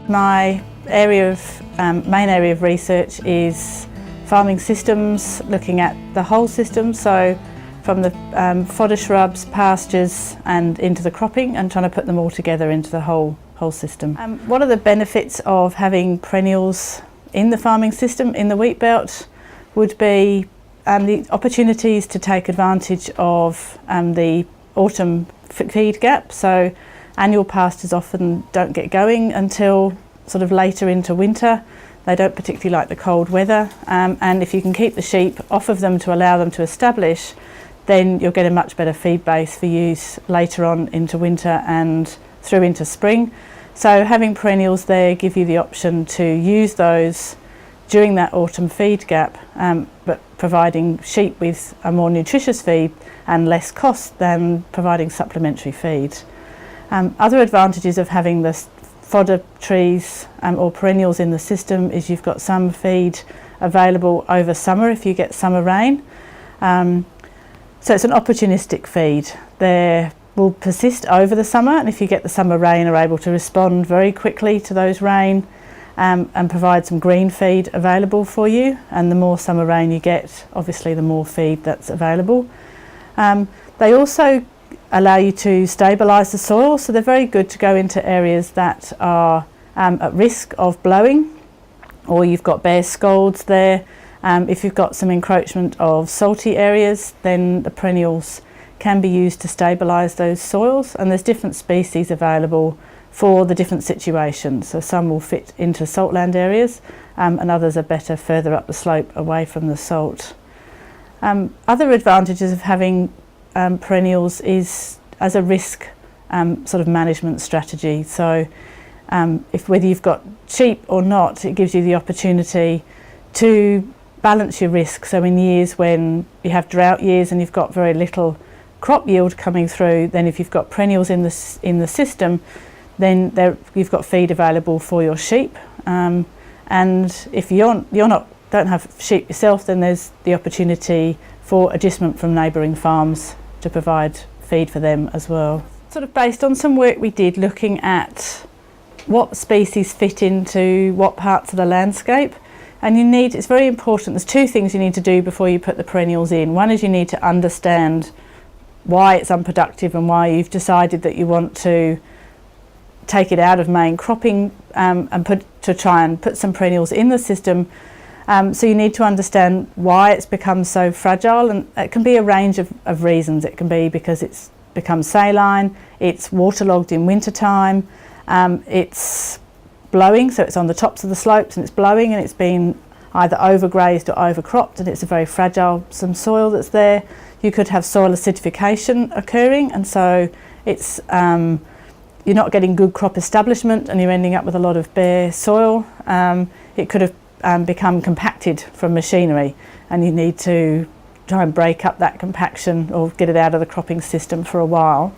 My main area of research is farming systems, looking at the whole system, so from the fodder shrubs, pastures and into the cropping, and trying to put them all together into the whole system. What are the benefits of having perennials in the farming system in the wheat belt would be the opportunities to take advantage of the autumn feed gap. So annual pastures often don't get going until sort of later into winter. They don't particularly like the cold weather, and if you can keep the sheep off of them to allow them to establish, then you'll get a much better feed base for use later on into winter and through into spring. So having perennials there give you the option to use those during that autumn feed gap, but providing sheep with a more nutritious feed and less cost than providing supplementary feed. Other advantages of having the fodder trees or perennials in the system is you've got some feed available over summer if you get summer rain. So it's an opportunistic feed. They will persist over the summer, and if you get the summer rain, are able to respond very quickly to those rain and provide some green feed available for you. And the more summer rain you get, obviously the more feed that's available. They also allow you to stabilise the soil, so they're very good to go into areas that are at risk of blowing, or you've got bare scalds there. If you've got some encroachment of salty areas, then the perennials can be used to stabilise those soils, and there's different species available for the different situations. So some will fit into saltland areas and others are better further up the slope away from the salt. Other advantages of having perennials is as a risk sort of management strategy. So whether you've got sheep or not, it gives you the opportunity to balance your risk. So in years when you have drought years and you've got very little crop yield coming through, then if you've got perennials in the system, then you've got feed available for your sheep. And if don't have sheep yourself, then there's the opportunity for adjustment from neighbouring farms to provide feed for them as well. Sort of based on some work we did looking at what species fit into what parts of the landscape, and it's very important, there's two things you need to do before you put the perennials in. One is you need to understand why it's unproductive and why you've decided that you want to take it out of main cropping and try and put some perennials in the system. So you need to understand why it's become so fragile, and it can be a range of reasons. It can be because it's become saline, it's waterlogged in winter time, it's blowing, so it's on the tops of the slopes and it's blowing and it's been either overgrazed or overcropped and it's a very fragile some soil that's there. You could have soil acidification occurring, and so it's you're not getting good crop establishment and you're ending up with a lot of bare soil. It could have become compacted from machinery, and you need to try and break up that compaction or get it out of the cropping system for a while.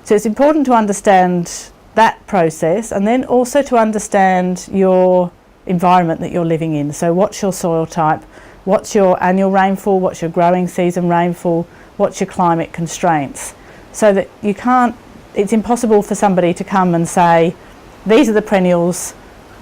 So it's important to understand that process, and then also to understand your environment that you're living in. So what's your soil type, what's your annual rainfall, what's your growing season rainfall, what's your climate constraints, so that it's impossible for somebody to come and say, these are the perennials,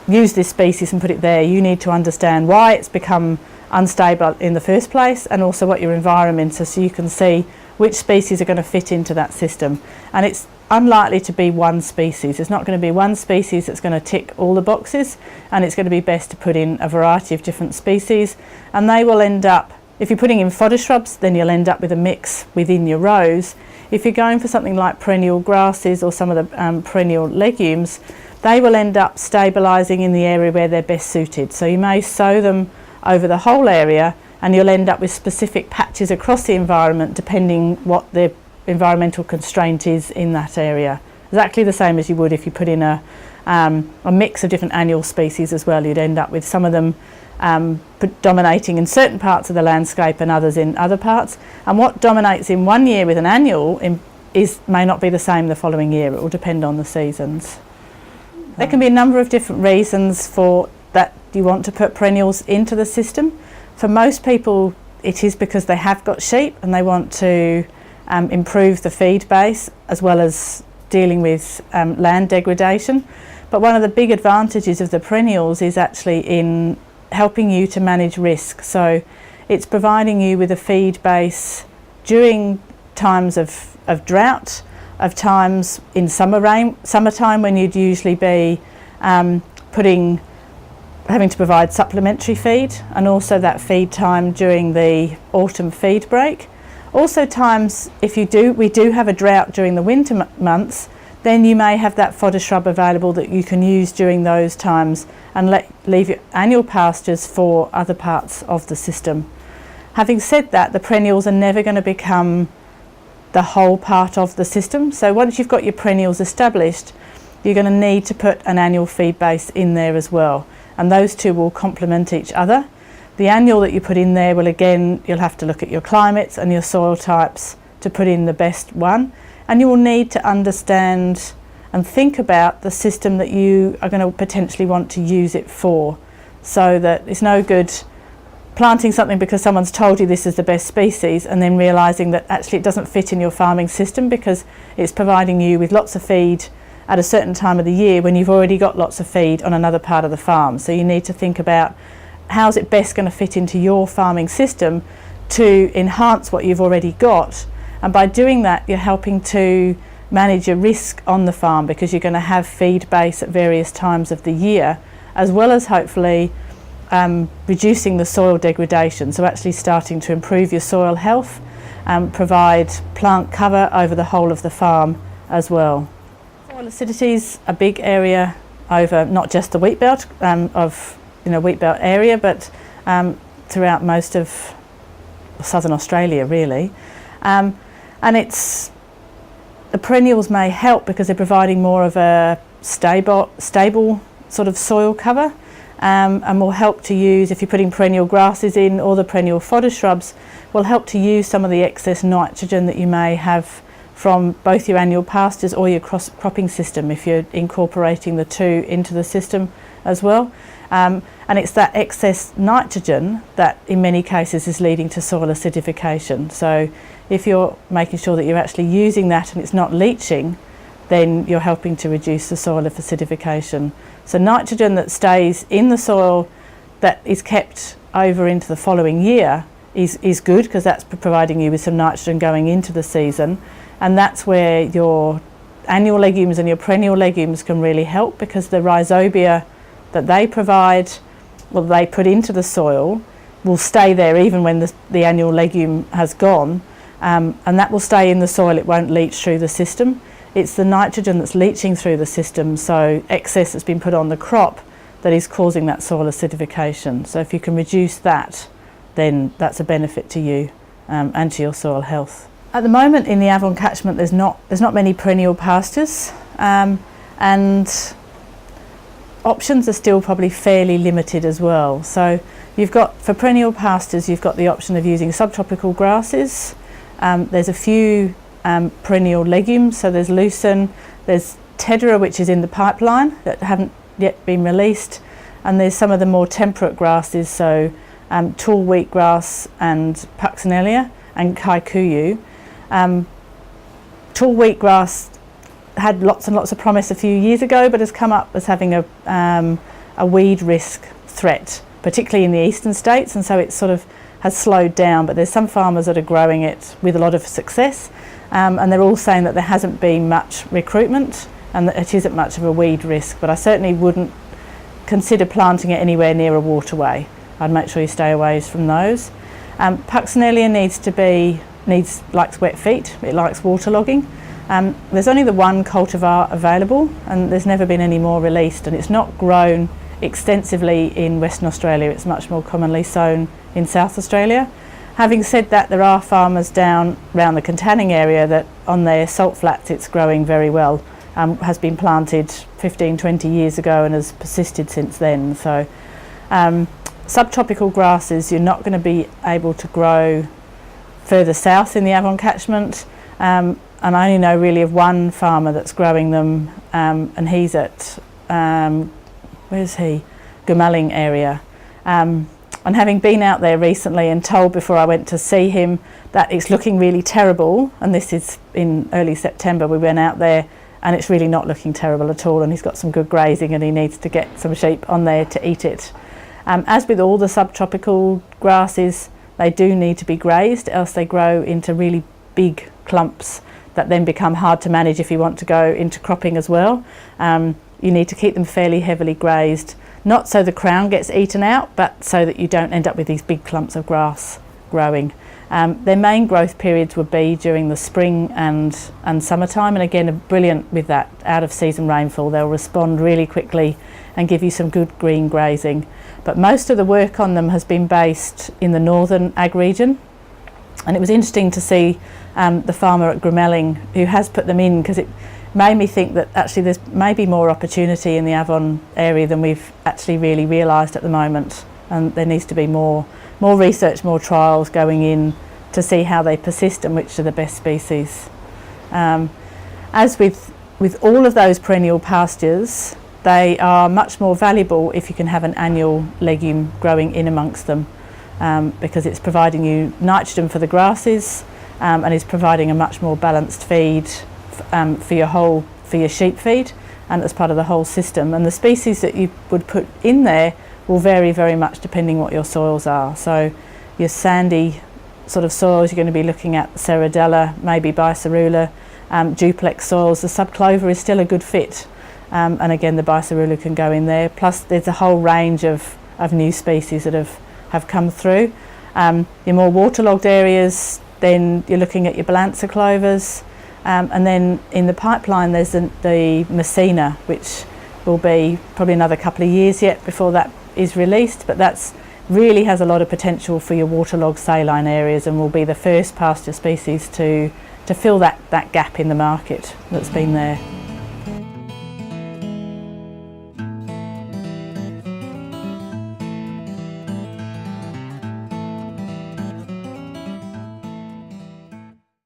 use this species and put it there. You need to understand why it's become unstable in the first place, and also what your environment is, so you can see which species are going to fit into that system. And it's unlikely to be one species. There's not going to be one species that's going to tick all the boxes, and it's going to be best to put in a variety of different species, and they will end up, if you're putting in fodder shrubs, then you'll end up with a mix within your rows. If you're going for something like perennial grasses or some of the perennial legumes, they will end up stabilising in the area where they're best suited. So you may sow them over the whole area, and you'll end up with specific patches across the environment depending what the environmental constraint is in that area. Exactly the same as you would if you put in a mix of different annual species as well. You'd end up with some of them dominating in certain parts of the landscape and others in other parts. And what dominates in one year with an annual may not be the same the following year. It will depend on the seasons. There can be a number of different reasons for that you want to put perennials into the system. For most people, it is because they have got sheep and they want to improve the feed base as well as dealing with land degradation. But one of the big advantages of the perennials is actually in helping you to manage risk. So it's providing you with a feed base during times of drought, of times in summertime when you'd usually be having to provide supplementary feed, and also that feed time during the autumn feed break. Also times if we do have a drought during the winter months, then you may have that fodder shrub available that you can use during those times and leave your annual pastures for other parts of the system. Having said that, the perennials are never going to become the whole part of the system. So once you've got your perennials established, you're going to need to put an annual feed base in there as well. And those two will complement each other. The annual that you put in there will, again, you'll have to look at your climates and your soil types to put in the best one. And you will need to understand and think about the system that you are going to potentially want to use it for. So that it's no good planting something because someone's told you this is the best species and then realising that actually it doesn't fit in your farming system because it's providing you with lots of feed at a certain time of the year when you've already got lots of feed on another part of the farm. So you need to think about how's it best going to fit into your farming system to enhance what you've already got. And by doing that, you're helping to manage your risk on the farm because you're going to have feed base at various times of the year, as well as hopefully reducing the soil degradation. So actually starting to improve your soil health and provide plant cover over the whole of the farm as well. Soil acidity is a big area over not just the wheat belt wheat belt area, but throughout most of southern Australia really. And the perennials may help because they're providing more of a stable sort of soil cover, and will help to use, if you're putting perennial grasses in or the perennial fodder shrubs, will help to use some of the excess nitrogen that you may have from both your annual pastures or your cropping system if you're incorporating the two into the system as well. And it's that excess nitrogen that in many cases is leading to soil acidification. So if you're making sure that you're actually using that and it's not leaching, then you're helping to reduce the soil acidification. So nitrogen that stays in the soil that is kept over into the following year is good because that's providing you with some nitrogen going into the season, and that's where your annual legumes and your perennial legumes can really help because the rhizobia that they provide, well, they put into the soil will stay there even when the annual legume has gone, and that will stay in the soil, it won't leach through the system. It's the nitrogen that's leaching through the system, so excess that's been put on the crop that is causing that soil acidification. So if you can reduce that, then that's a benefit to you and to your soil health. At the moment in the Avon catchment there's not many perennial pastures, and options are still probably fairly limited as well. So you've got, for perennial pastures, you've got the option of using subtropical grasses. There's a few perennial legumes, so there's lucerne, there's tedera which is in the pipeline that haven't yet been released, and there's some of the more temperate grasses, so tall wheatgrass and puxinalia and kikuyu. Tall wheatgrass had lots and lots of promise a few years ago, but has come up as having a weed risk threat, particularly in the eastern states, and so it sort of has slowed down, but there's some farmers that are growing it with a lot of success, and they're all saying that there hasn't been much recruitment and that it isn't much of a weed risk, but I certainly wouldn't consider planting it anywhere near a waterway. I'd make sure you stay away from those. Puxinalia likes wet feet, it likes waterlogging. There's only the one cultivar available and there's never been any more released, and it's not grown extensively in Western Australia, it's much more commonly sown in South Australia. Having said that, there are farmers down around the Contanning area that on their salt flats it's growing very well, has been planted 15-20 years ago and has persisted since then. So subtropical grasses you're not going to be able to grow further south in the Avon catchment, and I only know really of one farmer that's growing them, and he's at Gumalling area, and having been out there recently and told before I went to see him that it's looking really terrible, and this is in early September, we went out there and it's really not looking terrible at all, and he's got some good grazing and he needs to get some sheep on there to eat it. As with all the subtropical grasses, they do need to be grazed, else they grow into really big clumps that then become hard to manage if you want to go into cropping as well. You need to keep them fairly heavily grazed, not so the crown gets eaten out, but so that you don't end up with these big clumps of grass growing. Their main growth periods would be during the spring and summertime, and again, are brilliant with that out of season rainfall. They'll respond really quickly and give you some good green grazing. But most of the work on them has been based in the northern ag region, and it was interesting to see the farmer at Gremelling who has put them in, because it made me think that actually there's maybe more opportunity in the Avon area than we've actually really realised at the moment, and there needs to be more research, more trials going in to see how they persist and which are the best species. As with all of those perennial pastures, they are much more valuable if you can have an annual legume growing in amongst them, because it's providing you nitrogen for the grasses and is providing a much more balanced feed for your sheep feed and as part of the whole system. And the species that you would put in there will vary very much depending what your soils are. So your sandy sort of soils, you're going to be looking at Ceradella, maybe Bicerula, duplex soils. The subclover is still a good fit, and again the Bicerula can go in there. Plus there's a whole range of new species that have come through. Your more waterlogged areas, then you're looking at your Balanza clovers, and then in the pipeline there's the Messina, which will be probably another couple of years yet before that is released, but that's really has a lot of potential for your waterlogged saline areas and will be the first pasture species to fill that gap in the market that's been there.